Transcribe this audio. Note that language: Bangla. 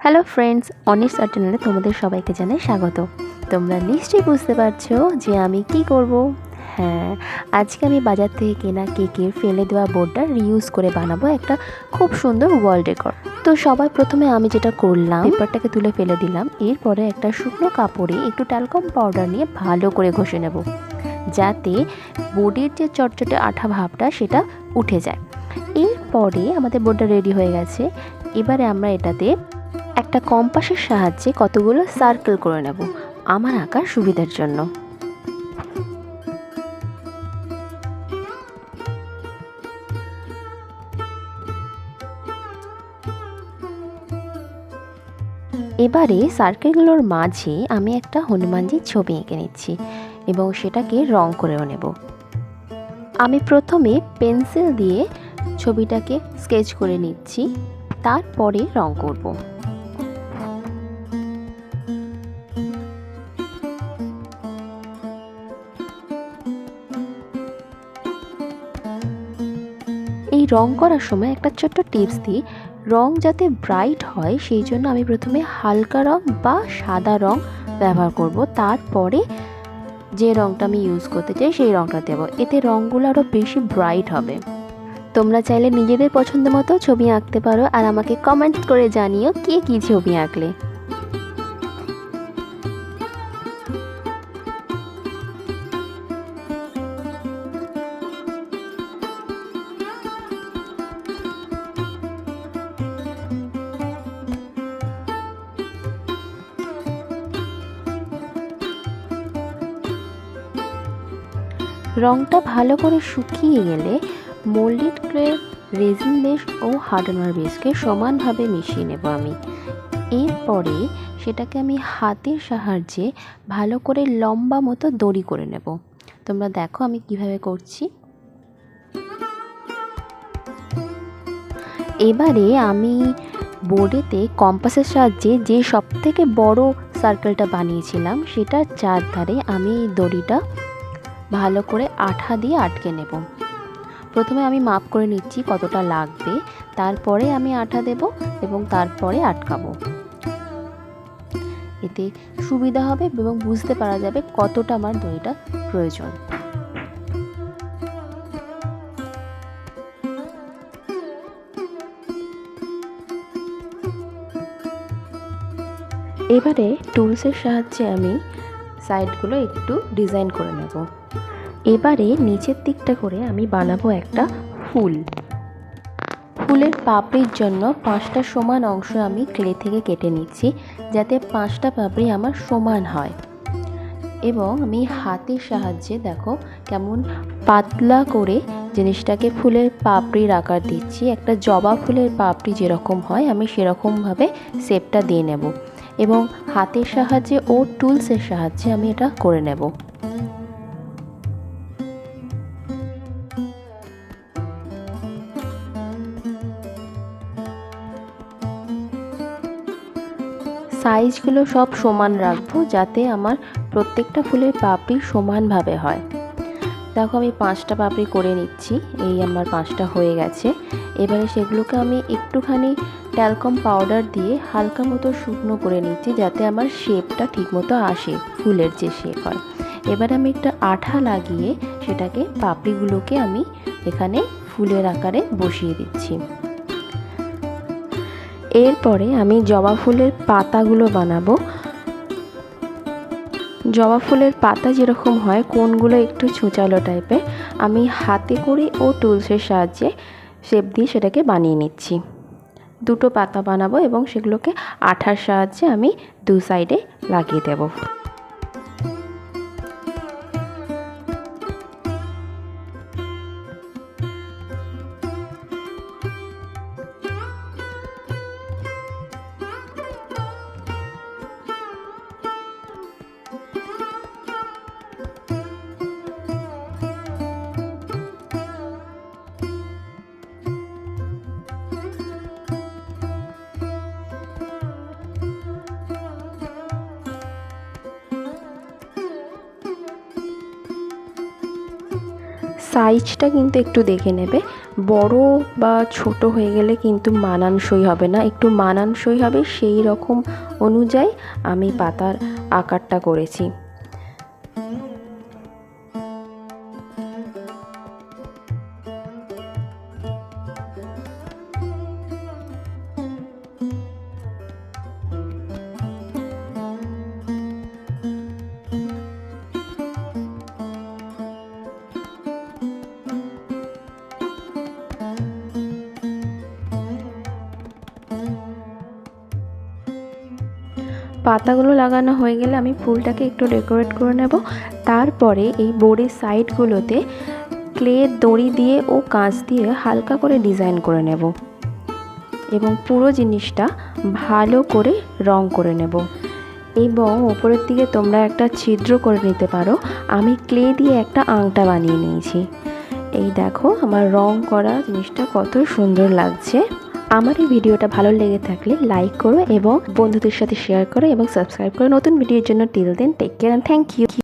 হ্যালো ফ্রেন্ডস, অনিস আর্ট চ্যানেলে তোমাদের সবাইকে জানাই স্বাগত। তোমরা নিশ্চয়ই বুঝতে পারছো যে আমি কি করব। হ্যাঁ, আজকে আমি বাজার থেকে কেনা কেকের ফেলে দেওয়া বোর্ডটা রিউজ করে বানাবো একটা খুব সুন্দর ওয়াল ডেকর। তো সবার প্রথমে আমি যেটা করলাম, পেপারটাকে তুলে ফেলে দিলাম। এরপরে একটা শুকনো কাপড়ে একটু ট্যালকাম পাউডার নিয়ে ভালো করে ঘষে নেব, যাতে বোর্ডের যে চটচটে আঠা ভাবটা সেটা উঠে যায়। এরপরে আমাদের বোর্ডটা রেডি হয়ে গেছে। এবারে আমরা এটাতে একটা কম্পাসের সাহায্যে কতগুলো সার্কেল করে নেব আমার আঁকার সুবিধার জন্য। এবারে সার্কেলগুলোর মাঝে আমি একটা হনুমানজির ছবি এঁকে নিচ্ছি এবং সেটাকে রং করেও নেব। আমি প্রথমে পেন্সিল দিয়ে ছবিটাকে স্কেচ করে নিচ্ছি, তারপরে রং করব। এই রং করার সময় একটা ছোট্ট টিপস দিই, রং যাতে ব্রাইট হয় সেই জন্য আমি প্রথমে হালকা রং বা সাদা রং ব্যবহার করব, তারপরে যে রংটা আমি ইউজ করতে চাই সেই রংটা দেব। এতে রঙগুলো আরও বেশি ব্রাইট হবে। তোমরা চাইলে নিজেদের পছন্দ মতো ছবি আঁকতে পারো, আর আমাকে কমেন্ট করে জানিও কে কী ছবি আঁকলে। রংটা ভালো করে শুকিয়ে গেলে মোল্ডেড ক্লে, রেজিন বেস ও হার্ডেনার বেসকে সমানভাবে মিশিয়ে নেব আমি। এরপরে সেটাকে আমি হাতের সাহায্যে ভালো করে লম্বা মতো দড়ি করে নেব। তোমরা দেখো আমি কিভাবে করছি। এবারে আমি বোর্ডেতে কম্পাসের সাহায্যে যে সবথেকে বড় সার্কেলটা বানিয়েছিলাম সেটার চারধারে আমি এই দড়িটা ভালো করে আঠা দিয়ে আটকে নেব। প্রথমে আমি মাপ করে নিচ্ছি কতটা লাগবে, তারপরে আমি আঠা দেব এবং তারপরে আটকাবো। এতে সুবিধা হবে এবং বুঝতে পারা যাবে কতটা আমার দড়িটা প্রয়োজন। এবারে টুলসের সাহায্যে আমি সাইডগুলো একটু ডিজাইন করে নেব। এবারে নিচের দিকটা করে আমি বানাবো একটা ফুল। ফুলের পাপড়ির জন্য 5টা সমান অংশ আমি ক্লে থেকে কেটে নিচ্ছি, যাতে 5টা পাপড়ি আমার সমান হয়। এবং আমি হাতের সাহায্যে দেখো কেমন পাতলা করে জিনিসটাকে ফুলের পাপড়ির আকার দিচ্ছি। একটা জবা ফুলের পাপড়ি যেরকম হয় আমি সেরকমভাবে শেপটা দিয়ে নেব এবং হাতের সাহায্যে ও টুলসের সাহায্যে আমি এটা করে নেব। সাইজগুলো সব সমান রাখবো যাতে আমার প্রত্যেকটা ফুলের পাপড়ি সমানভাবে হয়। দেখো আমি 5টা পাপড়ি করে নিচ্ছি, এই আমার 5টা হয়ে গেছে। এবারে সেগুলোকে আমি একটুখানি ট্যালকাম পাউডার দিয়ে হালকা মতো শুকনো করে নিচ্ছি, যাতে আমার শেপটা ঠিকমতো আসে, ফুলের যে শেপ হয়। এবারে আমি একটা আঠা লাগিয়ে সেটাকে পাপড়িগুলোকে আমি এখানে ফুলের আকারে বসিয়ে দিচ্ছি। এরপরে আমি জবা ফুলের পাতাগুলো বানাবো। জবা ফুলের পাতা যেরকম হয় কোণগুলো একটু ছোঁচালো টাইপের, আমি হাতে করে ও টুলসের সাহায্যে শেপ দিয়ে সেটাকে বানিয়ে নিচ্ছি। 2টো পাতা বানাবো এবং সেগুলোকে আঠার সাহায্যে আমি 2 সাইডে লাগিয়ে দেব। সাইজটা কিন্তু একটু দেখে নেবে, বড় বা ছোট হয়ে গেলে কিন্তু মানানসই হবে না, একটু মানানসই হবে সেই রকম অনুযায়ী আমি পাতার আকারটা করেছি। পাতাগুলো লাগানো হয়ে গেলে আমি ফুলটাকে একটু ডেকোরেট করে নেব। তারপরে এই বোর্ডের সাইডগুলোতে ক্লে দড়ি দিয়ে ও কাঁচ দিয়ে হালকা করে ডিজাইন করে নেব এবং পুরো জিনিসটা ভালো করে রং করে নেব। এবং উপরের দিকে তোমরা একটা ছিদ্র করে নিতে পারো। আমি ক্লে দিয়ে একটা আংটা বানিয়ে নিয়েছি। এই দেখো আমার রং করা জিনিসটা কত সুন্দর লাগছে। আমার এই ভিডিওটা ভালো লেগে থাকলে লাইক করো এবং বন্ধুদের সাথে শেয়ার করো এবং সাবস্ক্রাইব করো নতুন ভিডিওর জন্য। Till then take care and thank you.